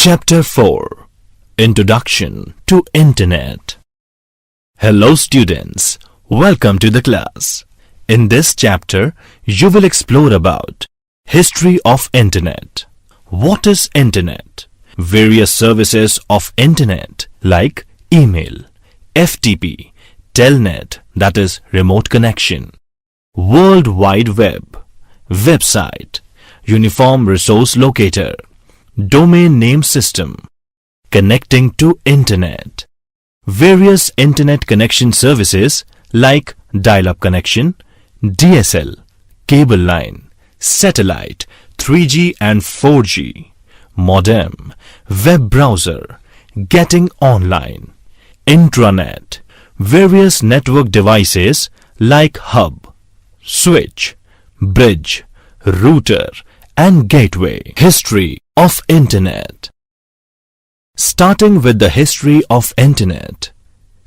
Chapter 4 Introduction to Internet. Hello students, welcome to the class. In this chapter, you will explore about History of Internet. What is Internet? Various services of Internet like email, FTP, Telnet, that is remote connection, World Wide Web, website, Uniform Resource Locator, Domain Name System, connecting to Internet, various Internet connection services like dial-up connection, DSL, cable line, satellite, 3G and 4G, modem, web browser, getting online, intranet, various network devices like hub, switch, bridge, router and gateway. History of Internet. Starting with the history of Internet.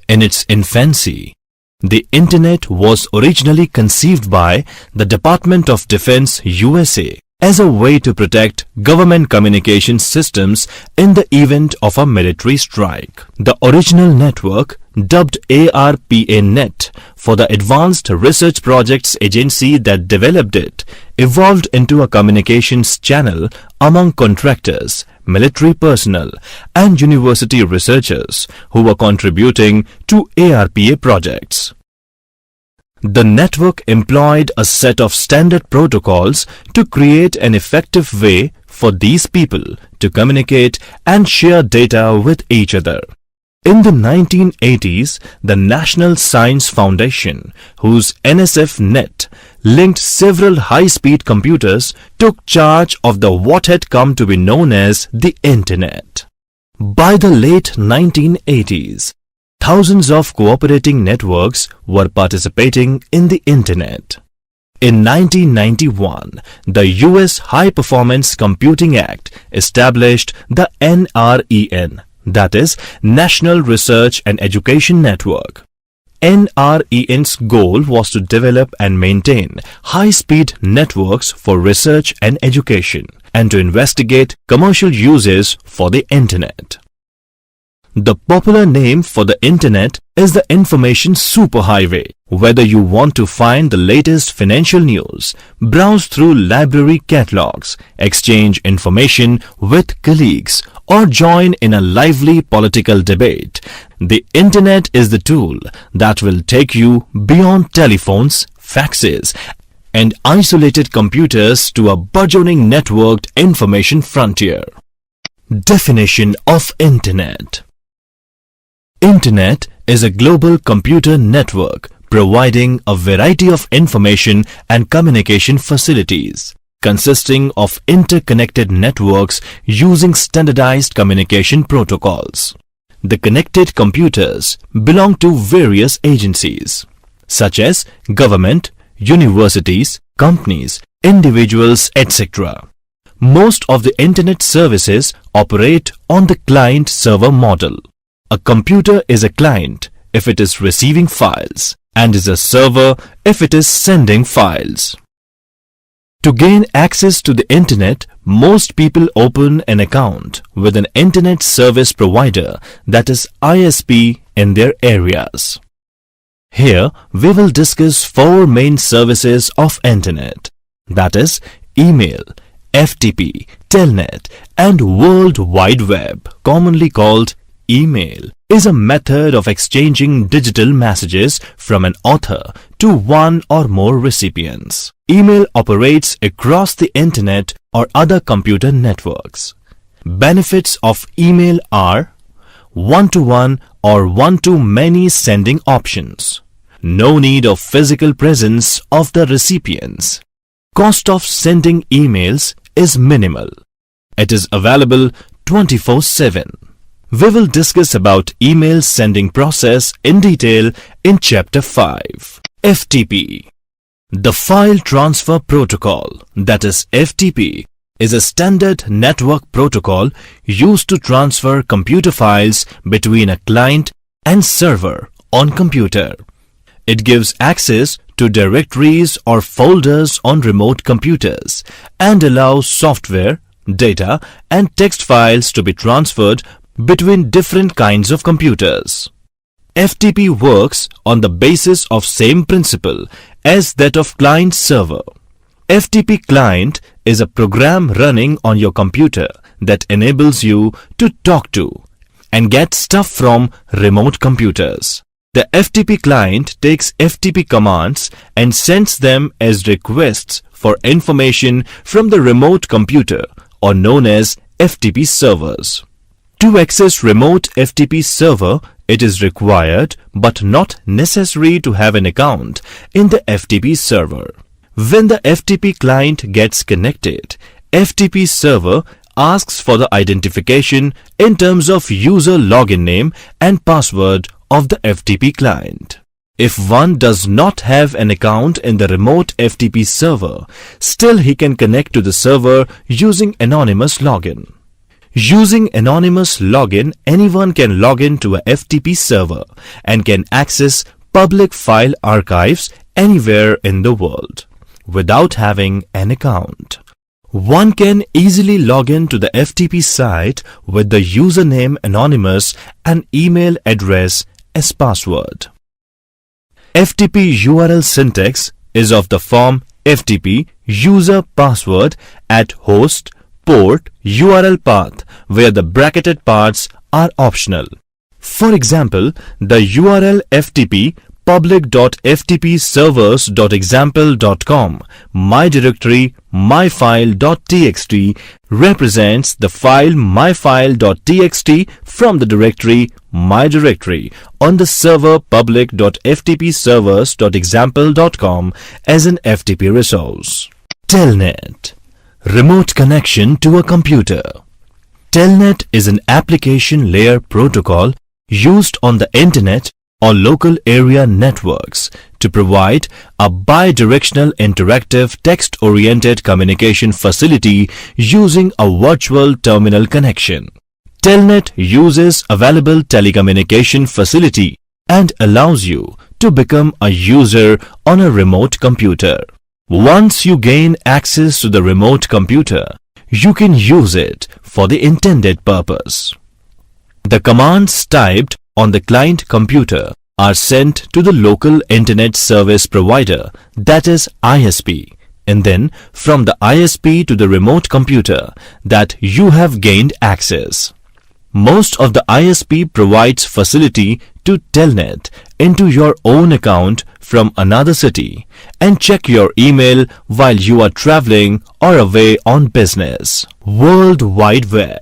In its infancy, the Internet was originally conceived by the Department of Defense USA as a way to protect government communication systems in the event of a military strike. The original network, dubbed ARPANET for the Advanced Research Projects Agency that developed it, evolved into a communications channel among contractors, military personnel and university researchers who were contributing to ARPA projects. The network employed a set of standard protocols to create an effective way for these people to communicate and share data with each other. In the 1980s, the National Science Foundation, whose NSF-NET linked several high-speed computers, took charge of what had come to be known as the Internet. By the late 1980s, thousands of cooperating networks were participating in the Internet. In 1991, the US High Performance Computing Act established the NREN, that is, National Research and Education Network. NREN's goal was to develop and maintain high-speed networks for research and education and to investigate commercial uses for the Internet. The popular name for the Internet is the Information Superhighway. Whether you want to find the latest financial news, browse through library catalogs, exchange information with colleagues, or join in a lively political debate, the Internet is the tool that will take you beyond telephones, faxes, and isolated computers to a burgeoning networked information frontier. Definition of Internet. Internet is a global computer network providing a variety of information and communication facilities, consisting of interconnected networks using standardized communication protocols. The connected computers belong to various agencies, such as government, universities, companies, individuals, etc. Most of the Internet services operate on the client-server model. A computer is a client if it is receiving files and is a server if it is sending files. To gain access to the Internet, most people open an account with an Internet service provider, that is ISP, in their areas. Here we will discuss four main services of Internet, that is email, FTP, Telnet and World Wide Web. Commonly called email is a method of exchanging digital messages from an author to one or more recipients. Email operates across the Internet or other computer networks. Benefits of email are one-to-one or one-to-many sending options. No need of physical presence of the recipients. Cost of sending emails is minimal. It is available 24/7. We will discuss about email sending process in detail in Chapter 5. FTP. The File Transfer Protocol, that is FTP, is a standard network protocol used to transfer computer files between a client and server on computer. It gives access to directories or folders on remote computers and allows software, data and text files to be transferred between different kinds of computers. FTP works on the basis of same principle as that of client server. FTP client is a program running on your computer that enables you to talk to and get stuff from remote computers. The FTP client takes FTP commands and sends them as requests for information from the remote computer, or known as FTP servers. To access remote FTP server, it is required but not necessary to have an account in the FTP server. When the FTP client gets connected, FTP server asks for the identification in terms of user login name and password of the FTP client. If one does not have an account in the remote FTP server, still he can connect to the server using anonymous login. Using anonymous login, anyone can log in to a FTP server and can access public file archives anywhere in the world without having an account. One can easily log in to the FTP site with the username anonymous and email address as password. FTP URL syntax is of the form FTP user password at host, port, URL path, where the bracketed parts are optional. For example, the URL FTP public.ftpservers.example.com my directory myfile.txt represents the file myfile.txt from the directory my directory on the server public.ftpservers.example.com as an FTP resource. Telnet, remote connection to a computer. Telnet is an application layer protocol used on the internet or local area networks to provide a bidirectional interactive text-oriented communication facility using a virtual terminal connection. Telnet uses available telecommunication facility and allows you to become a user on a remote computer. Once you gain access to the remote computer, you can use it for the intended purpose. The commands typed on the client computer are sent to the local internet service provider, that is ISP, and then from the ISP to the remote computer that you have gained access. Most of the ISP provides facility to Telnet into your own account from another city and check your email while you are traveling or away on business. World Wide Web.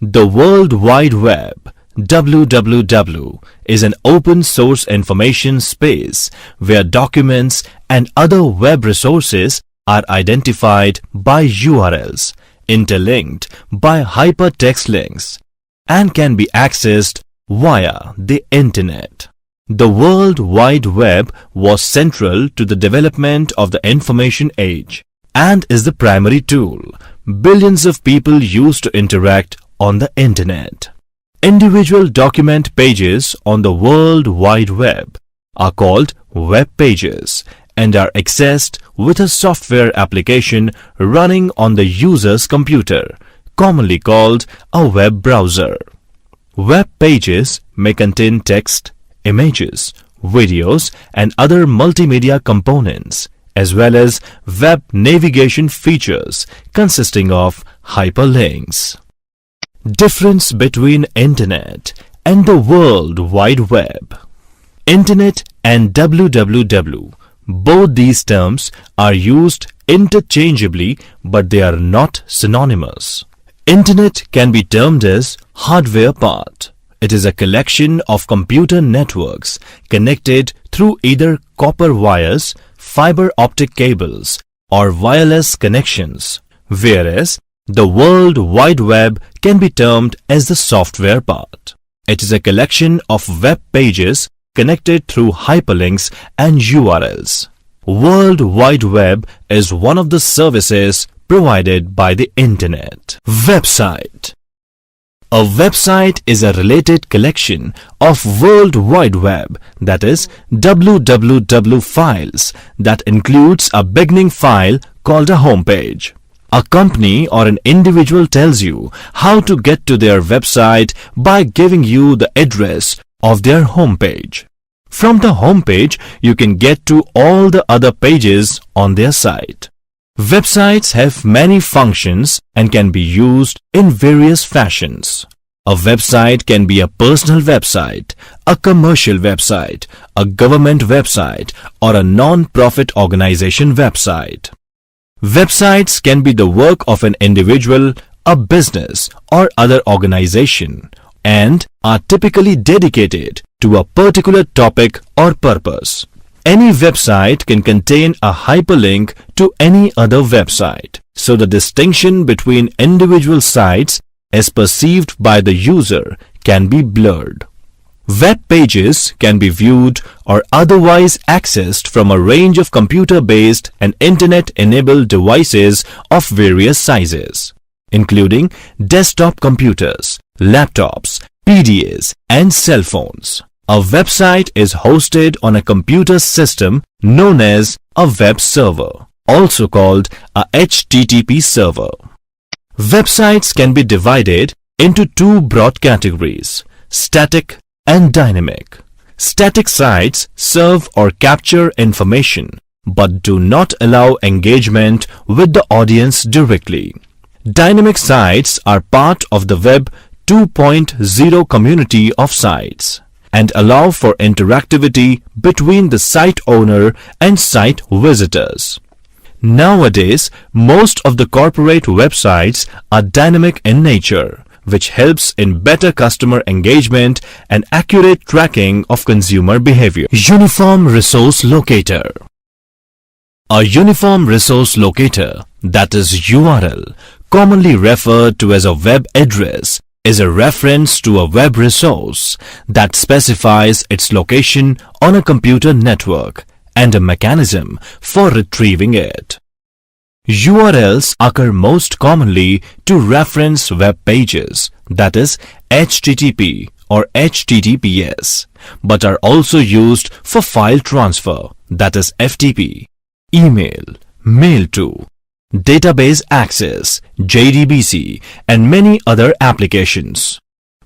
The World Wide Web, WWW, is an open source information space where documents and other web resources are identified by URLs, interlinked by hypertext links, and can be accessed via the internet. The World Wide Web was central to the development of the information age and is the primary tool billions of people use to interact on the internet. Individual document pages on the World Wide Web are called web pages and are accessed with a software application running on the user's computer, commonly called a web browser. Web pages may contain text, images, videos, and other multimedia components, as well as web navigation features consisting of hyperlinks. Difference between Internet and the World Wide Web. Internet and WWW. Both these terms are used interchangeably, but they are not synonymous. Internet can be termed as hardware part. It is a collection of computer networks connected through either copper wires, fiber optic cables, or wireless connections, whereas the World Wide Web can be termed as the software part. It is a collection of web pages connected through hyperlinks and URLs. World Wide Web is one of the services provided by the Internet. Website. A website is a related collection of World Wide Web, that is WWW files, that includes a beginning file called a homepage. A company or an individual tells you how to get to their website by giving you the address of their homepage. From the homepage, you can get to all the other pages on their site. Websites have many functions and can be used in various fashions. A website can be a personal website, a commercial website, a government website, or a non-profit organization website. Websites can be the work of an individual, a business, or other organization and are typically dedicated to a particular topic or purpose. Any website can contain a hyperlink to any other website, so the distinction between individual sites as perceived by the user can be blurred. Web pages can be viewed or otherwise accessed from a range of computer-based and internet-enabled devices of various sizes, including desktop computers, laptops, PDAs, and cell phones. A website is hosted on a computer system known as a web server, also called a HTTP server. Websites can be divided into two broad categories: static and dynamic. Static sites serve or capture information but do not allow engagement with the audience directly. Dynamic sites are part of the Web 2.0 community of sites and allow for interactivity between the site owner and site visitors. Nowadays, most of the corporate websites are dynamic in nature, which helps in better customer engagement and accurate tracking of consumer behavior. Uniform Resource Locator. A uniform resource locator, that is URL, commonly referred to as a web address, is a reference to a web resource that specifies its location on a computer network and a mechanism for retrieving it. URLs occur most commonly to reference web pages, that is HTTP or HTTPS, but are also used for file transfer, that is FTP, email, mail to, database access, JDBC, and many other applications.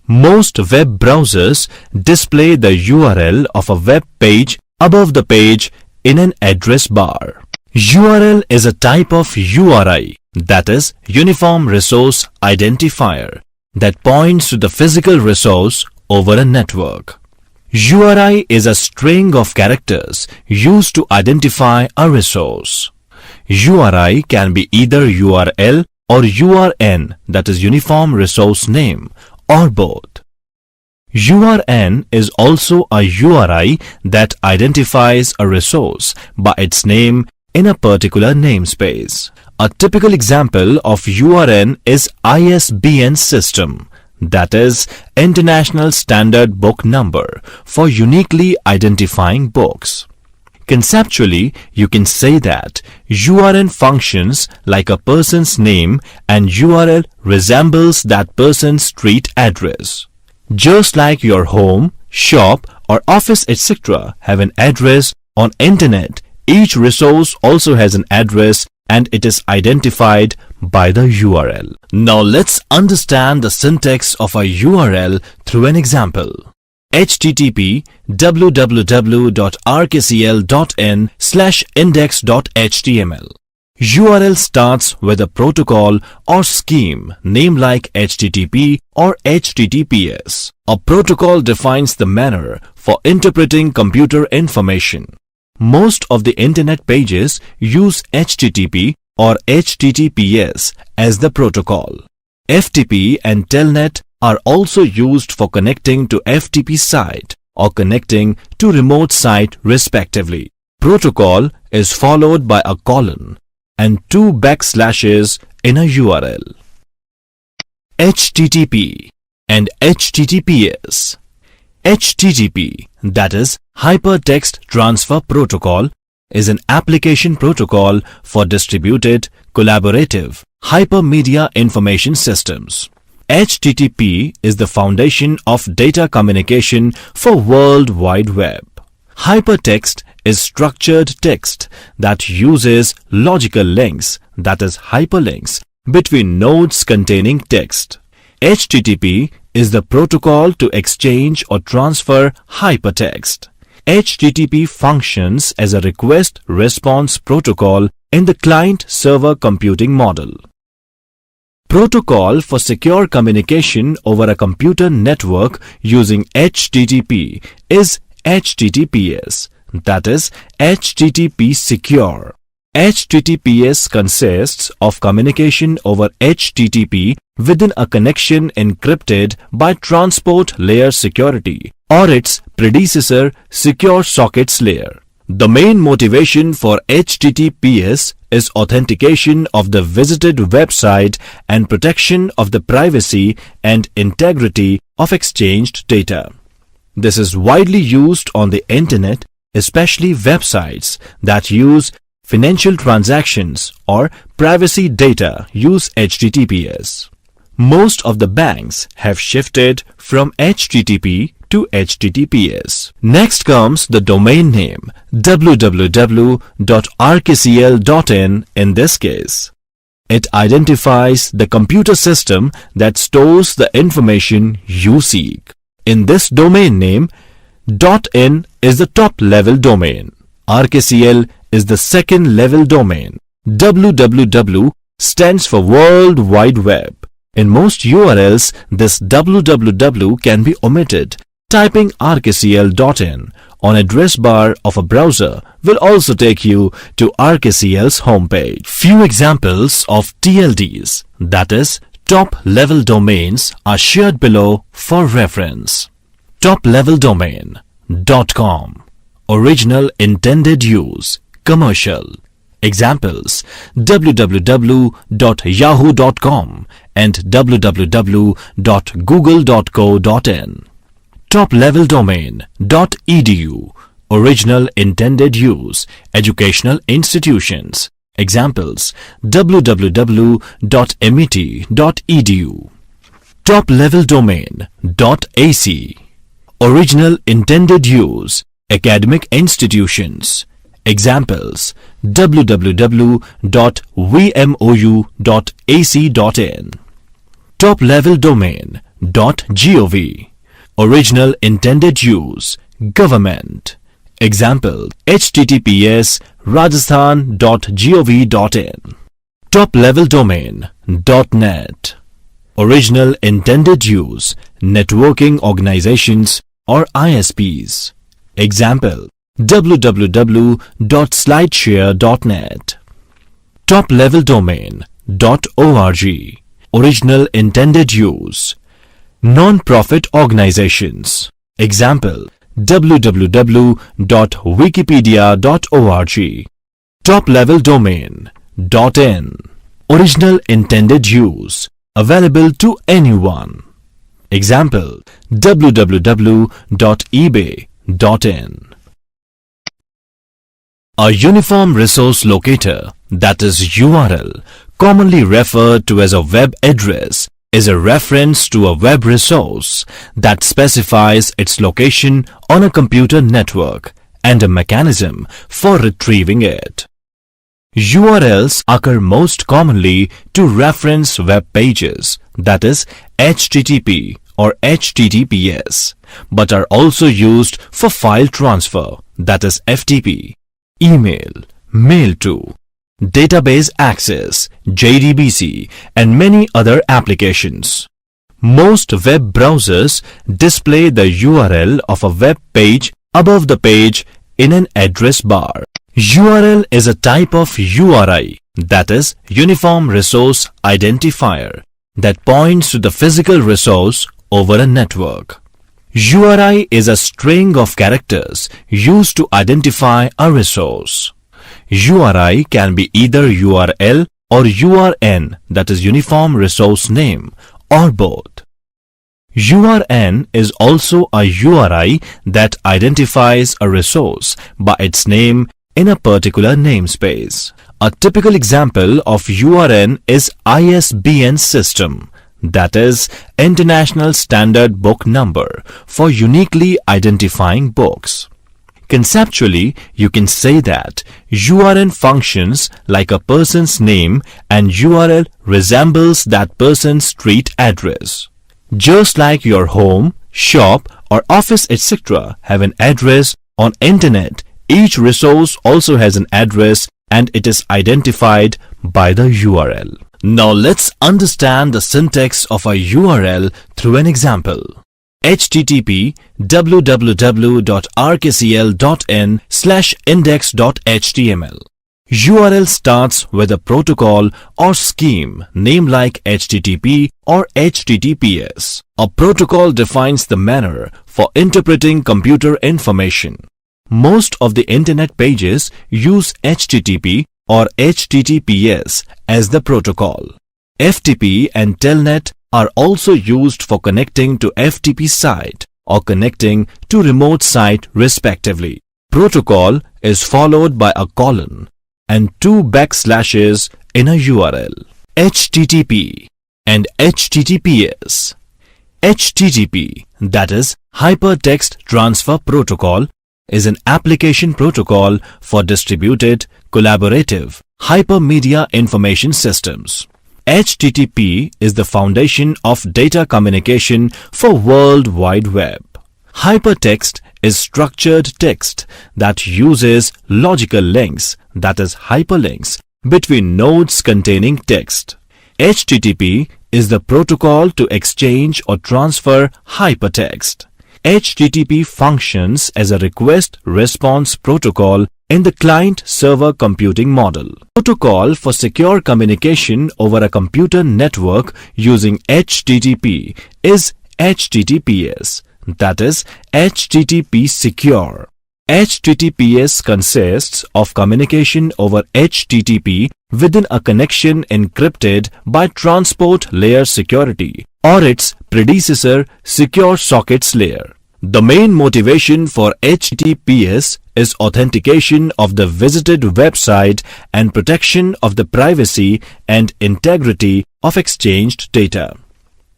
Most web browsers display the URL of a web page above the page in an address bar. URL is a type of URI, that is Uniform Resource Identifier, that points to the physical resource over a network. URI is a string of characters used to identify a resource. URI can be either URL or URN, that is Uniform Resource Name, or both. URN is also a URI that identifies a resource by its name in a particular namespace. A typical example of URN is ISBN system, that is International Standard Book Number, for uniquely identifying books. Conceptually, you can say that URN functions like a person's name and URL resembles that person's street address. Just like your home, shop, or office, etc. have an address on internet, each resource also has an address and it is identified by the URL. Now let's understand the syntax of a URL through an example. http www.rkcl.in/index.html. URL starts with a protocol or scheme named like HTTP or HTTPS. A protocol defines the manner for interpreting computer information. Most of the internet pages use HTTP or HTTPS as the protocol. FTP and Telnet are also used for connecting to FTP site or connecting to remote site respectively. Protocol is followed by a colon and two backslashes in a URL. HTTP and HTTPS. HTTP, that is Hypertext Transfer Protocol, is an application protocol for distributed, collaborative, hypermedia information systems. HTTP is the foundation of data communication for World Wide Web. Hypertext is structured text that uses logical links, that is hyperlinks, between nodes containing text. HTTP is the protocol to exchange or transfer hypertext. HTTP functions as a request-response protocol in the client-server computing model. Protocol for secure communication over a computer network using HTTP is HTTPS, that is HTTP Secure. HTTPS consists of communication over HTTP within a connection encrypted by Transport Layer Security or its predecessor Secure Sockets Layer. The main motivation for HTTPS is authentication of the visited website and protection of the privacy and integrity of exchanged data. This is widely used on the internet, especially websites that use financial transactions or privacy data use HTTPS. Most of the banks have shifted from HTTP to HTTPS. Next comes the domain name www.rkcl.in in this case. It identifies the computer system that stores the information you seek. In this domain name, .in is the top-level domain. RKCL is the second-level domain. www stands for World Wide Web. In most URLs, this www can be omitted. Typing rkcl.in on address bar of a browser will also take you to RKCL's homepage. Few examples of TLDs, that is, top-level domains, are shared below for reference. Top-level domain .com. Original intended use commercial. Examples: www.yahoo.com and www.google.co.in. Top-level domain .edu. Original intended use educational institutions. Examples: www.mit.edu. Top-level domain .ac. Original intended use academic institutions. Examples: www.vmou.ac.in. Top-level domain .gov. Original intended use government. Example: https rajasthan.gov.in. Top-level domain .net. Original intended use networking organizations or ISPs. Example: www.slideshare.net. Top-level domain .org. Original intended use non-profit organizations. Example: www.wikipedia.org. Top-level domain .in. Original intended use available to anyone. Example: www.ebay.in. A uniform resource locator, that is URL, commonly referred to as a web address, is a reference to a web resource that specifies its location on a computer network and a mechanism for retrieving it. URLs occur most commonly to reference web pages, that is HTTP or HTTPS, but are also used for file transfer, that is FTP, email, mail to, database access, JDBC, and many other applications. Most web browsers display the URL of a web page above the page in an address bar. URL is a type of URI, that is Uniform Resource Identifier, that points to the physical resource over a network. URI is a string of characters used to identify a resource. URI can be either URL or URN, that is Uniform Resource Name, or both. URN is also a URI that identifies a resource by its name in a particular namespace. A typical example of URN is ISBN system, that is International Standard Book Number, for uniquely identifying books. Conceptually, you can say that URN functions like a person's name and URL resembles that person's street address. Just like your home, shop or office etc. have an address on internet, each resource also has an address and it is identified by the URL. Now let's understand the syntax of a URL through an example. http www.rkcl.in/index.html. URL starts with a protocol or scheme named like HTTP or HTTPS. A protocol defines the manner for interpreting computer information. Most of the internet pages use HTTP or HTTPS as the protocol. FTP and Telnet are also used for connecting to FTP site or connecting to remote site respectively. Protocol is followed by a colon and 2 backslashes in a URL. HTTP and HTTPS. HTTP, that is Hypertext Transfer Protocol, is an application protocol for distributed, collaborative, hypermedia information systems. HTTP is the foundation of data communication for World Wide Web. Hypertext is structured text that uses logical links, that is hyperlinks, between nodes containing text. HTTP is the protocol to exchange or transfer hypertext. HTTP functions as a request-response protocol in the client-server computing model. Protocol for secure communication over a computer network using HTTP is HTTPS, that is HTTP Secure. HTTPS consists of communication over HTTP within a connection encrypted by Transport Layer Security or its predecessor Secure Sockets Layer. The main motivation for HTTPS is authentication of the visited website and protection of the privacy and integrity of exchanged data.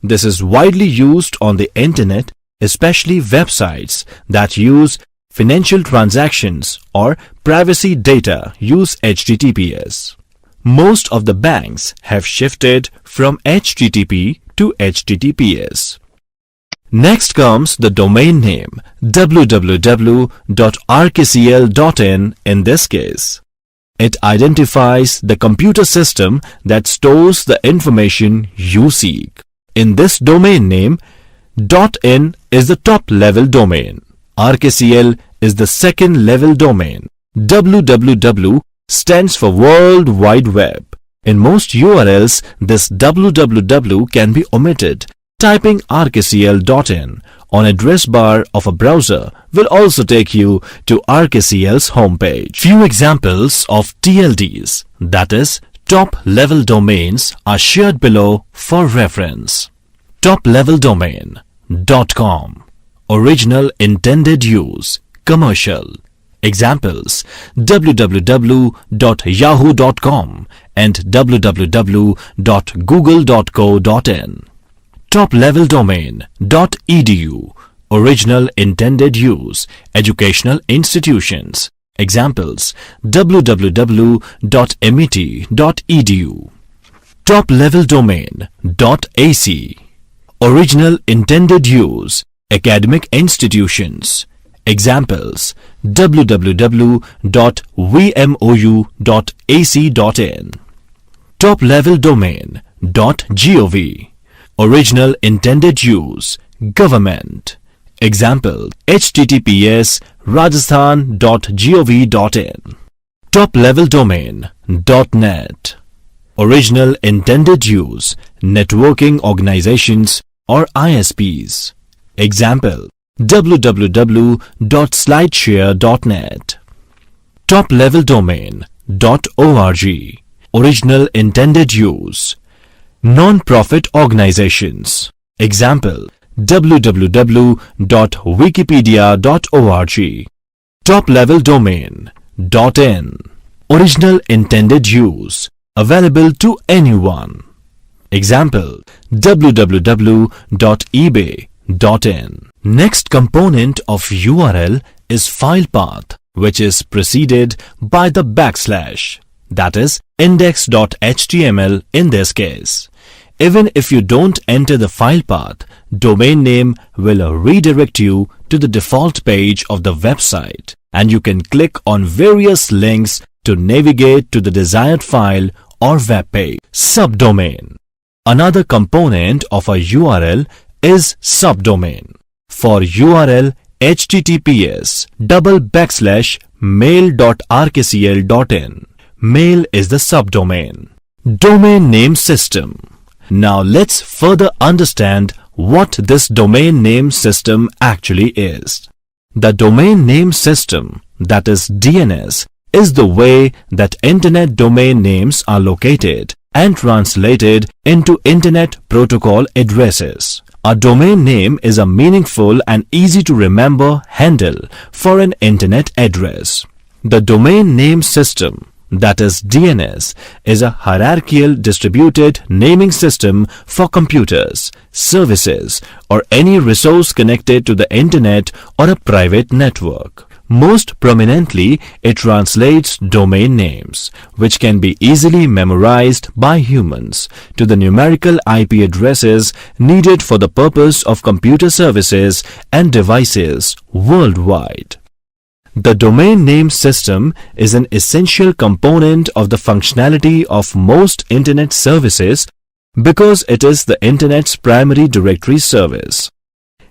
This is widely used on the internet, especially websites that use financial transactions or privacy data use HTTPS. Most of the banks have shifted from HTTP to HTTPS. Next comes the domain name www.rkcl.in in this case. It identifies the computer system that stores the information you seek. In this domain name, .in is the top level domain. RKCL is the second level domain. www stands for World Wide Web. In most URLs, this www can be omitted. Typing rkcl.in on address bar of a browser will also take you to RKCL's homepage. Few examples of TLDs, that is, top-level domains, are shared below for reference. Top-level domain .com. Original intended use commercial. Examples: www.yahoo.com and www.google.co.in. Top-level domain .edu. Original intended use educational institutions. Examples: www.mit.edu. Top-level domain .ac. Original intended use academic institutions. Examples: www.vmou.ac.in. Top-level domain .gov. Original intended use government. Example: https rajasthan.gov.in. Top-level domain .net. Original intended use networking organizations or ISPs. Example: www.slideshare.net. Top-level domain .org. Original intended use non-profit organizations. Example: www.wikipedia.org. Top-level domain .in. Original intended use available to anyone. Example: www.ebay.in. Next component of URL is file path, which is preceded by the backslash, that is index.html in this case. Even if you don't enter the file path, domain name will redirect you to the default page of the website, and you can click on various links to navigate to the desired file or web page. Subdomain. Another component of a URL is subdomain. For URL https://mail.rkcl.in. Mail is the subdomain. Domain name system. Now let's further understand what this domain name system actually is. The domain name system, that is DNS, is the way that internet domain names are located and translated into Internet Protocol addresses. A domain name is a meaningful and easy to remember handle for an internet address. The domain name system, that is DNS, is a hierarchical distributed naming system for computers, services, or any resource connected to the internet or a private network. Most prominently, it translates domain names, which can be easily memorized by humans, to the numerical IP addresses needed for the purpose of computer services and devices worldwide. The domain name system is an essential component of the functionality of most internet services because it is the internet's primary directory service.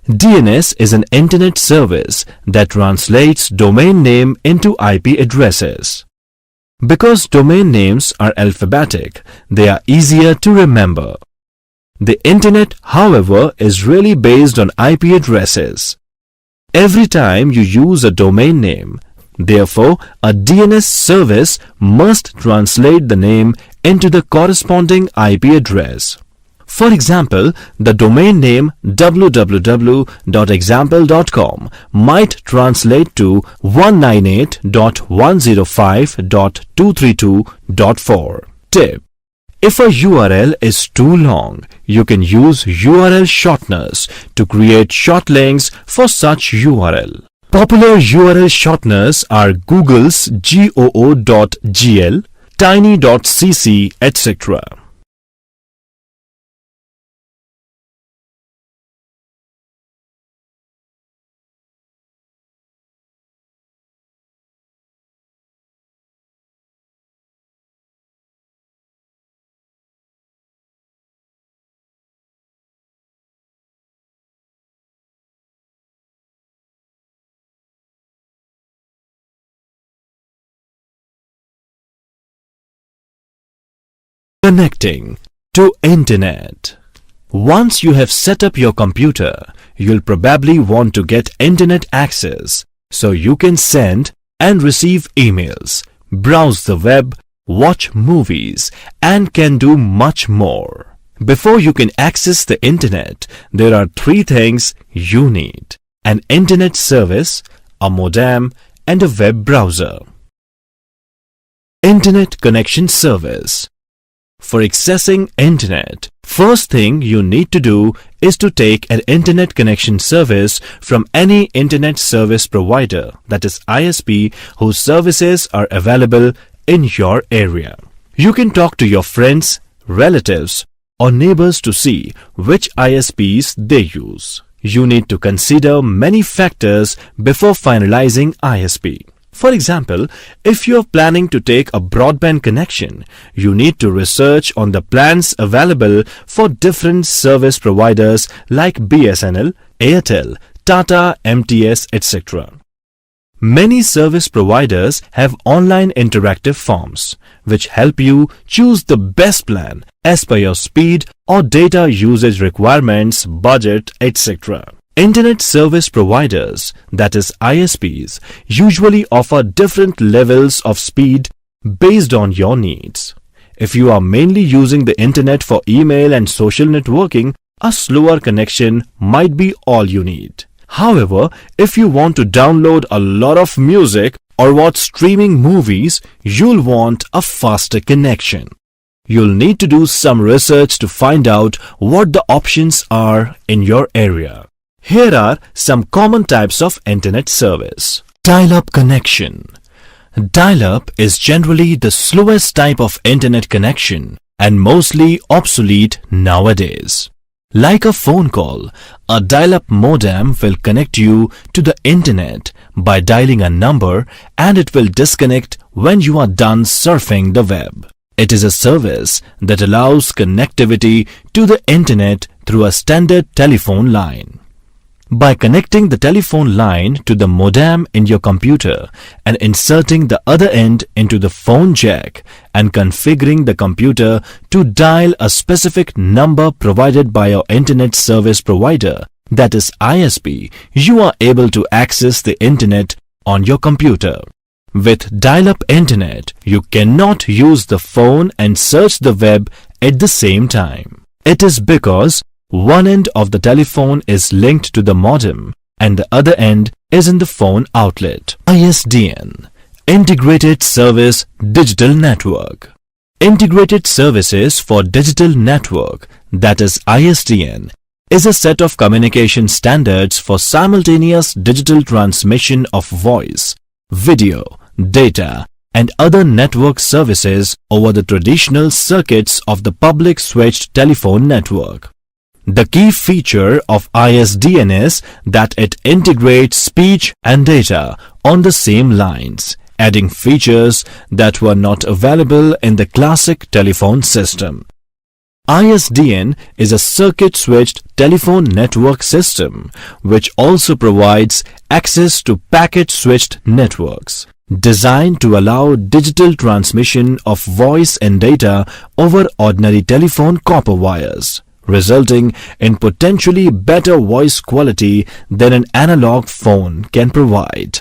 DNS is an internet service that translates domain name into IP addresses. Because domain names are alphabetic, they are easier to remember. The internet, however, is really based on IP addresses. Every time you use a domain name, therefore, a DNS service must translate the name into the corresponding IP address. For example, the domain name www.example.com might translate to 198.105.232.4. Tip: if a URL is too long, you can use URL shorteners to create short links for such URL. Popular URL shorteners are Google's goo.gl, tiny.cc, etc. Connecting to Internet. Once you have set up your computer, you'll probably want to get Internet access so you can send and receive emails, browse the web, watch movies, and can do much more. Before you can access the Internet, there are three things you need: an Internet service, a modem, and a web browser. Internet connection service. For accessing Internet, first thing you need to do is to take an Internet connection service from any Internet service provider, that is ISP, whose services are available in your area. You can talk to your friends, relatives, or neighbors to see which ISPs they use. You need to consider many factors before finalizing ISP. For example, if you are planning to take a broadband connection, you need to research on the plans available for different service providers like BSNL, Airtel, Tata, MTS, etc. Many service providers have online interactive forms, which help you choose the best plan as per your speed or data usage requirements, budget, etc. Internet service providers, that is ISPs, usually offer different levels of speed based on your needs. If you are mainly using the internet for email and social networking, a slower connection might be all you need. However, if you want to download a lot of music or watch streaming movies, you'll want a faster connection. You'll need to do some research to find out what the options are in your area. Here are some common types of internet service. Dial-up connection. Dial-up is generally the slowest type of internet connection and mostly obsolete nowadays. Like a phone call, a dial-up modem will connect you to the internet by dialing a number, and it will disconnect when you are done surfing the web. It is a service that allows connectivity to the internet through a standard telephone line. By connecting the telephone line to the modem in your computer and inserting the other end into the phone jack and configuring the computer to dial a specific number provided by your internet service provider, that is ISP, you are able to access the internet on your computer. With dial-up internet, you cannot use the phone and search the web at the same time. It is because one end of the telephone is linked to the modem and the other end is in the phone outlet. ISDN, Integrated Service Digital Network. Integrated Services for Digital Network, that is ISDN, is a set of communication standards for simultaneous digital transmission of voice, video, data, and other network services over the traditional circuits of the public switched telephone network. The key feature of ISDN is that it integrates speech and data on the same lines, adding features that were not available in the classic telephone system. ISDN is a circuit-switched telephone network system which also provides access to packet-switched networks, designed to allow digital transmission of voice and data over ordinary telephone copper wires, resulting in potentially better voice quality than an analog phone can provide.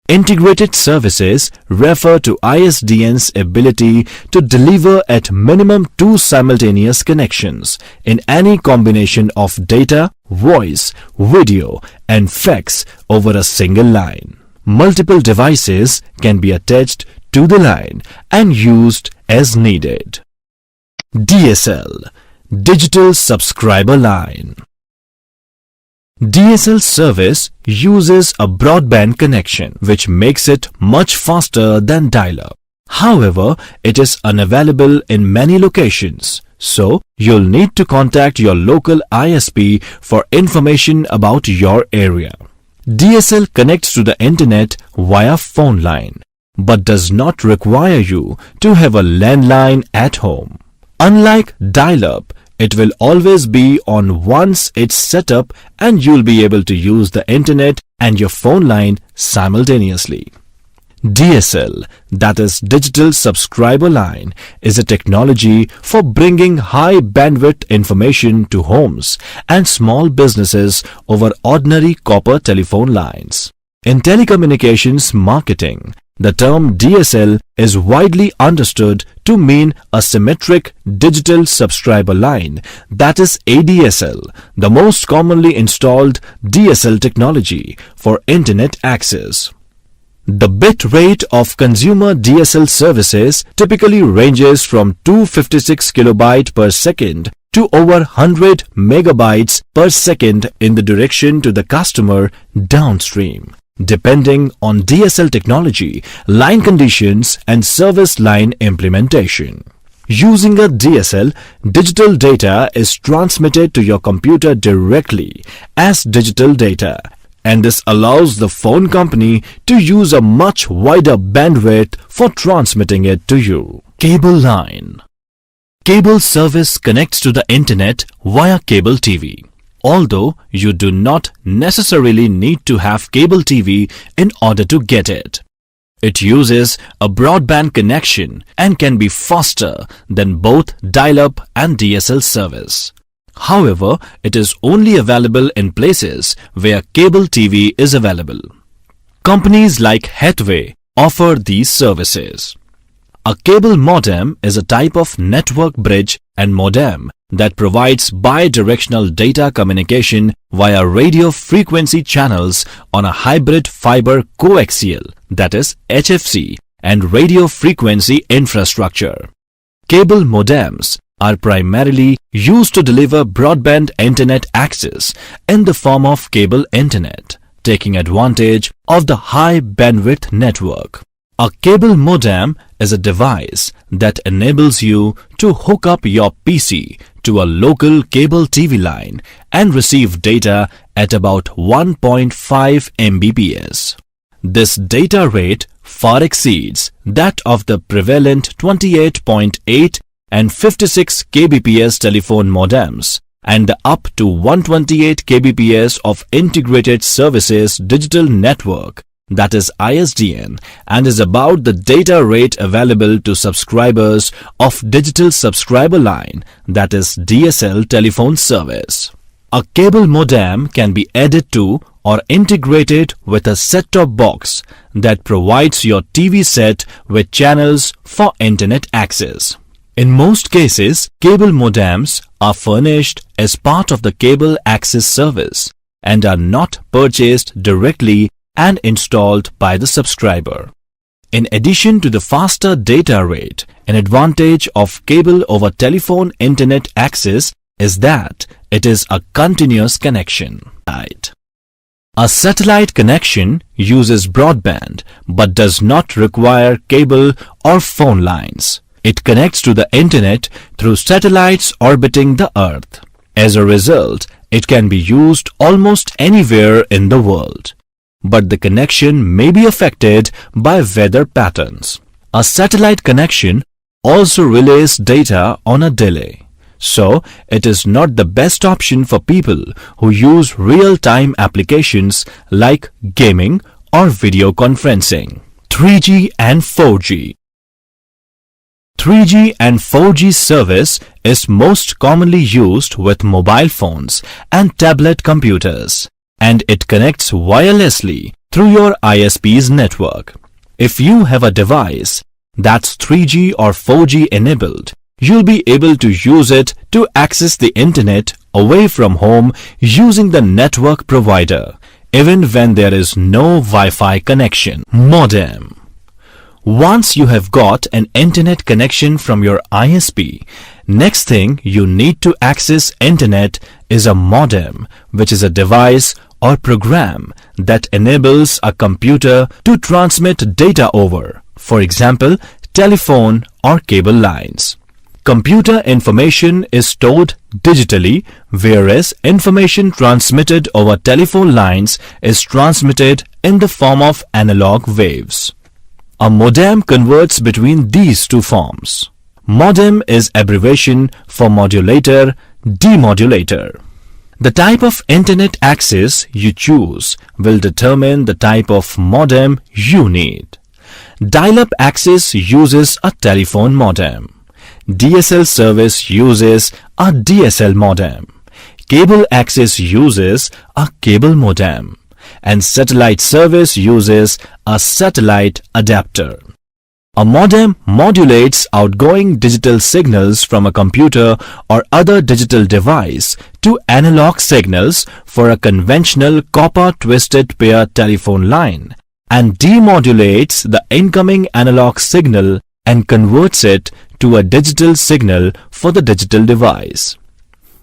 Integrated services refer to ISDN's ability to deliver at minimum 2 simultaneous connections in any combination of data, voice, video, and fax over a single line. Multiple devices can be attached to the line and used as needed. DSL, Digital Subscriber Line. DSL service uses a broadband connection which makes it much faster than dial-up. However, it is unavailable in many locations, so you'll need to contact your local ISP for information about your area. DSL connects to the internet via phone line, but does not require you to have a landline at home. Unlike dial-up, it will always be on once it's set up and you'll be able to use the internet and your phone line simultaneously. DSL, that is Digital Subscriber Line, is a technology for bringing high bandwidth information to homes and small businesses over ordinary copper telephone lines. In telecommunications marketing, the term DSL is widely understood to mean a symmetric digital subscriber line, that is ADSL, the most commonly installed DSL technology for internet access. The bit rate of consumer DSL services typically ranges from 256 kilobyte per second to over 100 megabytes per second in the direction to the customer downstream, depending on DSL technology, line conditions, and service line implementation. Using a DSL, digital data is transmitted to your computer directly as digital data, and this allows the phone company to use a much wider bandwidth for transmitting it to you. Cable line. Cable service connects to the internet via cable TV. Although you do not necessarily need to have cable TV in order to get it. It uses a broadband connection and can be faster than both dial-up and DSL service. However, it is only available in places where cable TV is available. Companies like Hathway offer these services. A cable modem is a type of network bridge and modem that provides bi-directional data communication via radio frequency channels on a hybrid fiber coaxial, that is HFC, and radio frequency infrastructure. Cable modems are primarily used to deliver broadband internet access in the form of cable internet, taking advantage of the high bandwidth network. A cable modem is a device that enables you to hook up your PC to a local cable TV line and receive data at about 1.5 Mbps. This data rate far exceeds that of the prevalent 28.8 and 56 kbps telephone modems and the up to 128 kbps of Integrated Services Digital Network, that is ISDN, and is about the data rate available to subscribers of Digital Subscriber Line, that is DSL telephone service. A cable modem can be added to or integrated with a set-top box that provides your TV set with channels for internet access. In most cases, cable modems are furnished as part of the cable access service and are not purchased directly and installed by the subscriber. In addition to the faster data rate, an advantage of cable over telephone internet access is that it is a continuous connection. A satellite connection uses broadband but does not require cable or phone lines. It connects to the internet through satellites orbiting the Earth. As a result, it can be used almost anywhere in the world. But the connection may be affected by weather patterns. A satellite connection also relays data on a delay. So, it is not the best option for people who use real-time applications like gaming or video conferencing. 3G and 4G. 3G and 4G service is most commonly used with mobile phones and tablet computers, and it connects wirelessly through your ISP's network. If you have a device that's 3G or 4G enabled, you'll be able to use it to access the internet away from home using the network provider, even when there is no Wi-Fi connection. Modem. Once you have got an internet connection from your ISP, next thing you need to access internet is a modem, which is a device or program that enables a computer to transmit data over, for example, telephone or cable lines. Computer information is stored digitally, whereas information transmitted over telephone lines is transmitted in the form of analog waves. A modem converts between these two forms. Modem is abbreviation for modulator, demodulator. The type of internet access you choose will determine the type of modem you need. Dial-up access uses a telephone modem. DSL service uses a DSL modem. Cable access uses a cable modem. And satellite service uses a satellite adapter. A modem modulates outgoing digital signals from a computer or other digital device to analog signals for a conventional copper twisted pair telephone line and demodulates the incoming analog signal and converts it to a digital signal for the digital device.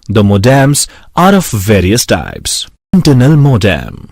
The modems are of various types. Internal modem.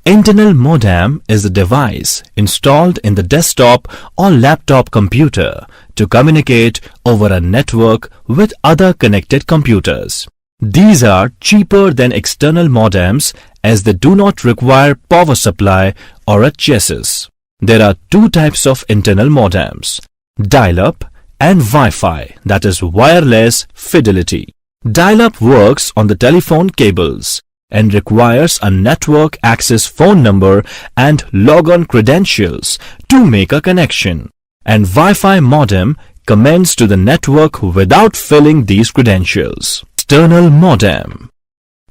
Internal modem is a device installed in the desktop or laptop computer to communicate over a network with other connected computers. These are cheaper than external modems as they do not require power supply or a chassis. There are two types of internal modems: dial-up and Wi-Fi, that is wireless fidelity. Dial-up works on the telephone cables and requires a network access phone number and logon credentials to make a connection. And Wi-Fi modem connects to the network without filling these credentials. External modem.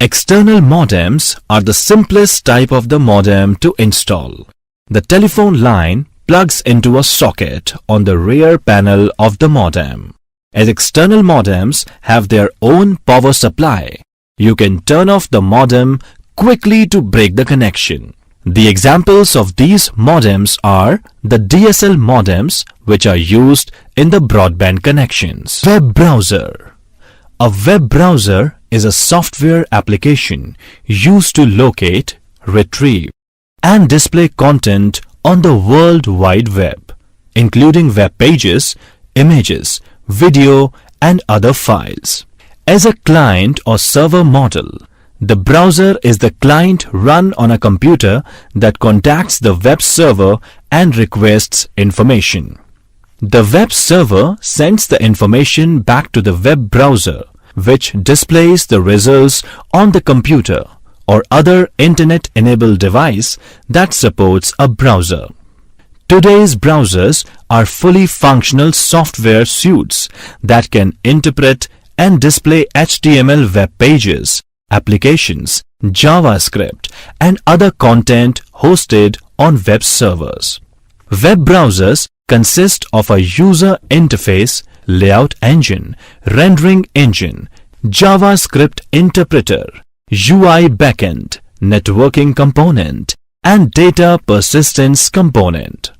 External modems are the simplest type of the modem to install. The telephone line plugs into a socket on the rear panel of the modem. As external modems have their own power supply, you can turn off the modem quickly to break the connection. The examples of these modems are the DSL modems, which are used in the broadband connections. Web browser. A web browser is a software application used to locate, retrieve, and display content on the World Wide Web, including web pages, images, video, and other files. As a client or server model, the browser is the client run on a computer that contacts the web server and requests information. The web server sends the information back to the web browser, which displays the results on the computer or other internet-enabled device that supports a browser. Today's browsers are fully functional software suites that can interpret and display HTML web pages, applications, JavaScript, and other content hosted on web servers. Web browsers consist of a user interface, layout engine, rendering engine, JavaScript interpreter, UI backend, networking component, and data persistence component.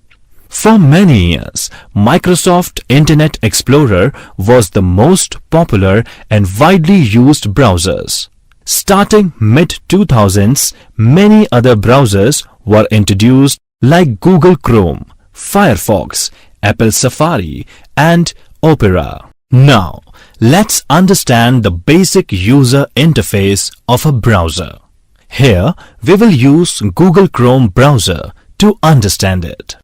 For many years, Microsoft Internet Explorer was the most popular and widely used browsers. Starting mid-2000s, many other browsers were introduced like Google Chrome, Firefox, Apple Safari, and Opera. Now, let's understand the basic user interface of a browser. Here, we will use Google Chrome browser to understand it.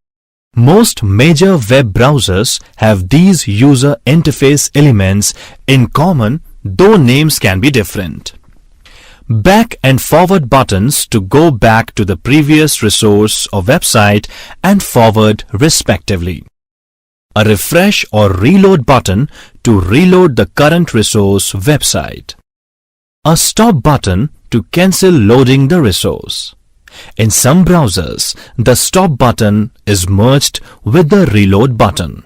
Most major web browsers have these user interface elements in common, though names can be different. Back and forward buttons to go back to the previous resource or website and forward respectively. A refresh or reload button to reload the current resource website. A stop button to cancel loading the resource. In some browsers, the stop button is merged with the reload button.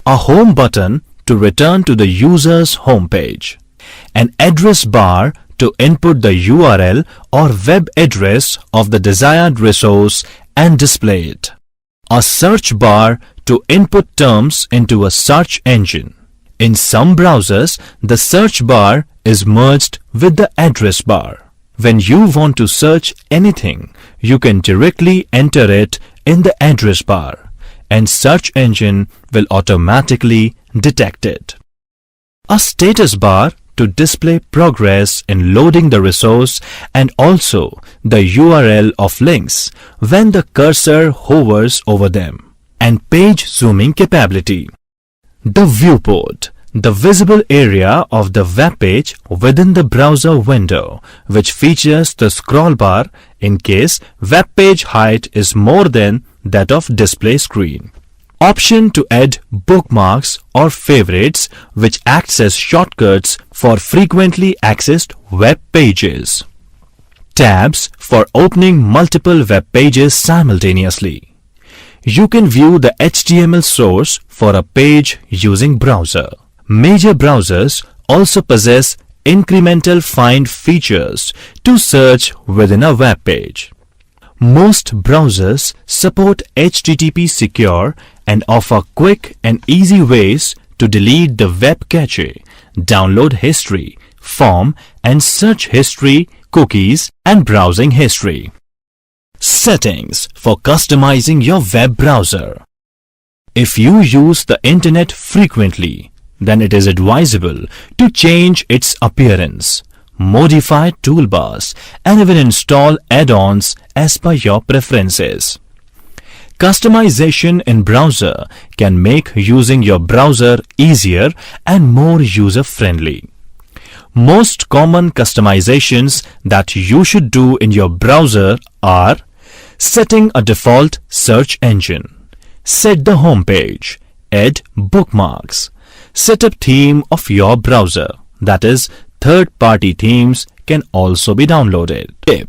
A home button to return to the user's home page. An address bar to input the URL or web address of the desired resource and display it. A search bar to input terms into a search engine. In some browsers, the search bar is merged with the address bar. When you want to search anything, you can directly enter it in the address bar, and search engine will automatically detect it. A status bar to display progress in loading the resource and also the URL of links when the cursor hovers over them, and page zooming capability. The viewport, the visible area of the web page within the browser window, which features the scroll bar in case web page height is more than that of display screen. Option to add bookmarks or favorites, which acts as shortcuts for frequently accessed web pages. Tabs for opening multiple web pages simultaneously. You can view the HTML source for a page using browser. Major browsers also possess incremental find features to search within a web page. Most browsers support HTTP secure and offer quick and easy ways to delete the web cache, download history, form and search history, cookies and browsing history. Settings for customizing your web browser. If you use the internet frequently, then it is advisable to change its appearance, modify toolbars, and even install add-ons as per your preferences. Customization in browser can make using your browser easier and more user-friendly. Most common customizations that you should do in your browser are setting a default search engine, set the home page, add bookmarks, set up theme of your browser, that is, third-party themes can also be downloaded. Tip: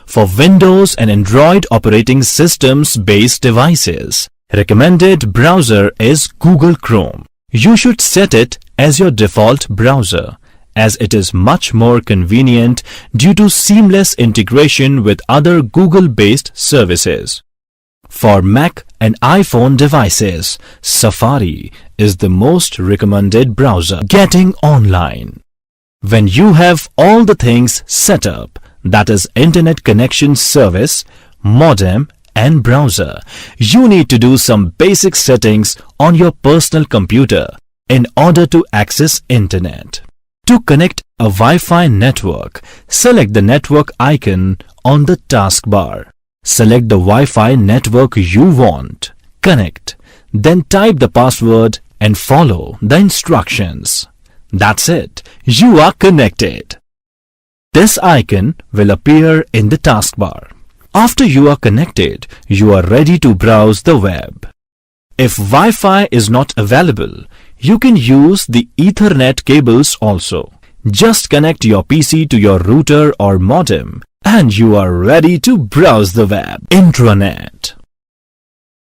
for Windows and Android operating systems based devices, recommended browser is Google Chrome. You should set it as your default browser, as it is much more convenient due to seamless integration with other Google-based services. For Mac and iPhone devices, Safari is the most recommended browser. Getting online. When you have all the things set up, that is Internet Connection Service, modem and browser, you need to do some basic settings on your personal computer in order to access Internet. To connect a Wi-Fi network, select the network icon on the taskbar. Select the Wi-Fi network you want. Connect. Then type the password and follow the instructions. That's it. You are connected. This icon will appear in the taskbar. After you are connected, you are ready to browse the web. If Wi-Fi is not available, you can use the Ethernet cables also. Just connect your PC to your router or modem and you are ready to browse the web. Intranet.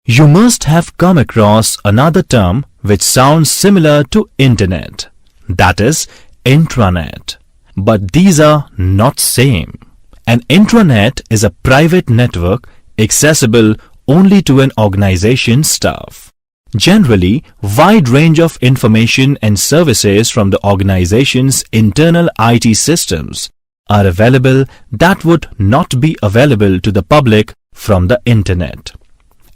You must have come across another term which sounds similar to Internet. That is intranet. But these are not same. An intranet is a private network accessible only to an organization's staff. Generally, wide range of information and services from the organization's internal IT systems are available that would not be available to the public from the Internet.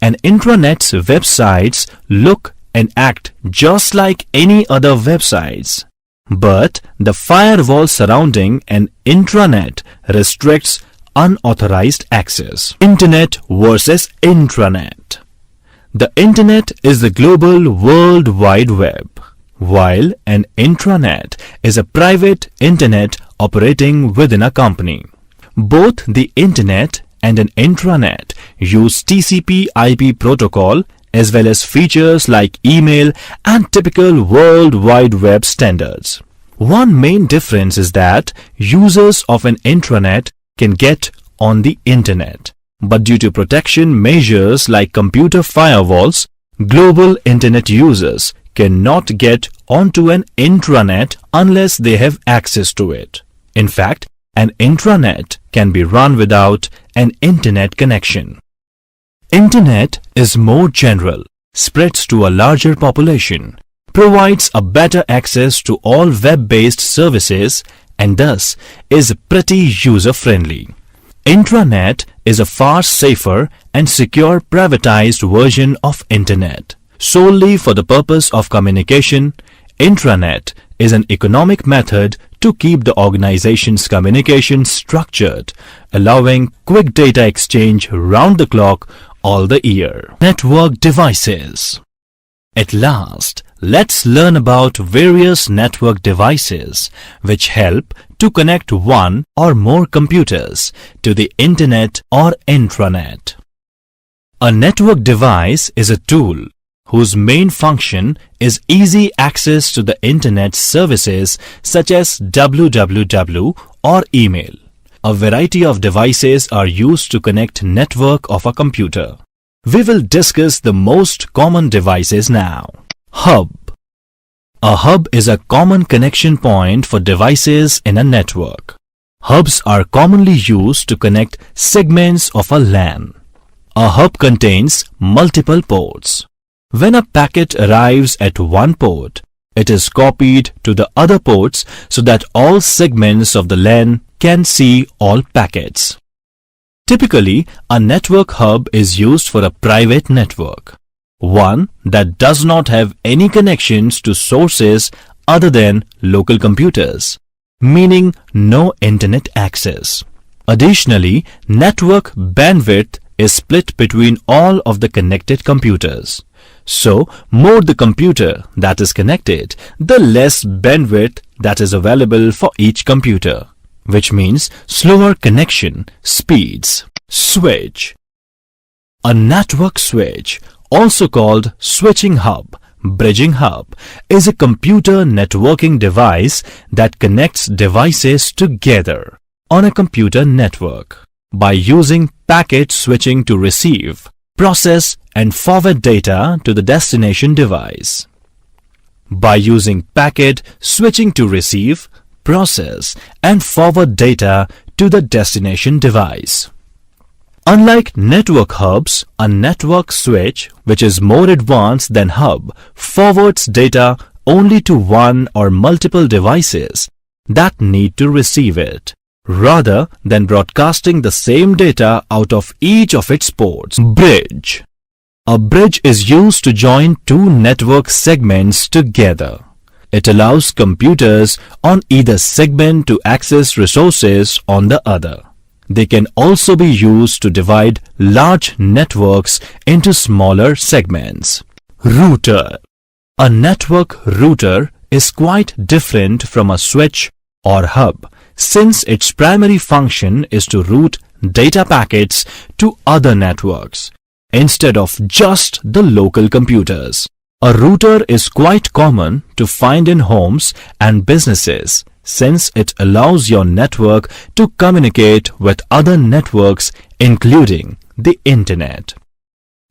An intranet's websites look and act just like any other websites. But the firewall surrounding an intranet restricts unauthorized access. Internet versus intranet. The Internet is the global World Wide Web, while an intranet is a private Internet operating within a company. Both the Internet and an intranet use TCP/IP protocol as well as features like email and typical World Wide Web standards. One main difference is that users of an intranet can get on the Internet, but due to protection measures like computer firewalls, global Internet users cannot get onto an intranet unless they have access to it. In fact, an intranet can be run without an Internet connection. Internet is more general, spreads to a larger population, provides a better access to all web-based services and thus is pretty user-friendly. Intranet is a far safer and secure privatized version of Internet. Solely for the purpose of communication, intranet is an economic method to keep the organization's communication structured, allowing quick data exchange round the clock all the year. Network devices. At last, let's learn about various network devices which help to connect one or more computers to the Internet or intranet. A network device is a tool whose main function is easy access to the Internet services such as www or email. A variety of devices are used to connect network of a computer. We will discuss the most common devices now. Hub. A hub is a common connection point for devices in a network. Hubs are commonly used to connect segments of a LAN. A hub contains multiple ports. When a packet arrives at one port, it is copied to the other ports so that all segments of the LAN can see all packets. Typically, a network hub is used for a private network, one that does not have any connections to sources other than local computers, meaning no Internet access. Additionally, network bandwidth is split between all of the connected computers. So, more the computer that is connected, the less bandwidth that is available for each computer, which means slower connection speeds. Switch. A network switch, also called switching hub, bridging hub, is a computer networking device that connects devices together on a computer network by using packet switching to receive, process and forward data to the destination device. By using packet switching to receive, process and forward data to the destination device. Unlike network hubs, a network switch, which is more advanced than hub, forwards data only to one or multiple devices that need to receive it. rather than broadcasting the same data out of each of its ports. Bridge. A bridge is used to join two network segments together. It allows computers on either segment to access resources on the other. They can also be used to divide large networks into smaller segments. Router. A network router is quite different from a switch or hub, since its primary function is to route data packets to other networks, instead of just the local computers. A router is quite common to find in homes and businesses, since it allows your network to communicate with other networks, including the internet.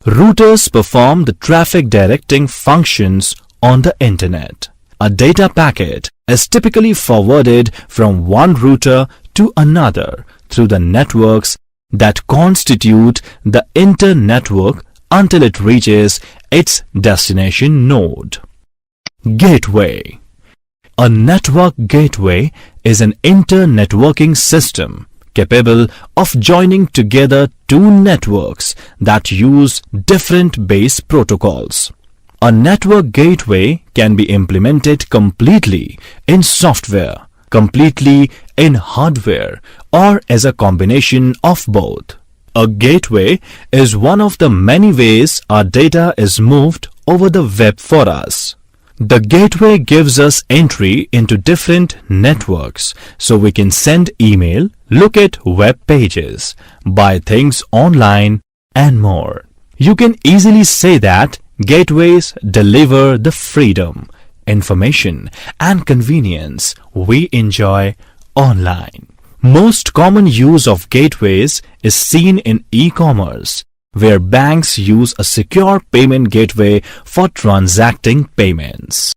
Routers perform the traffic directing functions on the internet. A data packet is typically forwarded from one router to another through the networks that constitute the internetwork until it reaches its destination node. Gateway. A network gateway is an internetworking system capable of joining together two networks that use different base protocols. A network gateway can be implemented completely in software, completely in hardware, or as a combination of both. A gateway is one of the many ways our data is moved over the web for us. The gateway gives us entry into different networks, so we can send email, look at web pages, buy things online, and more. You can easily say that gateways deliver the freedom, information, and convenience we enjoy online. Most common use of gateways is seen in e-commerce, where banks use a secure payment gateway for transacting payments.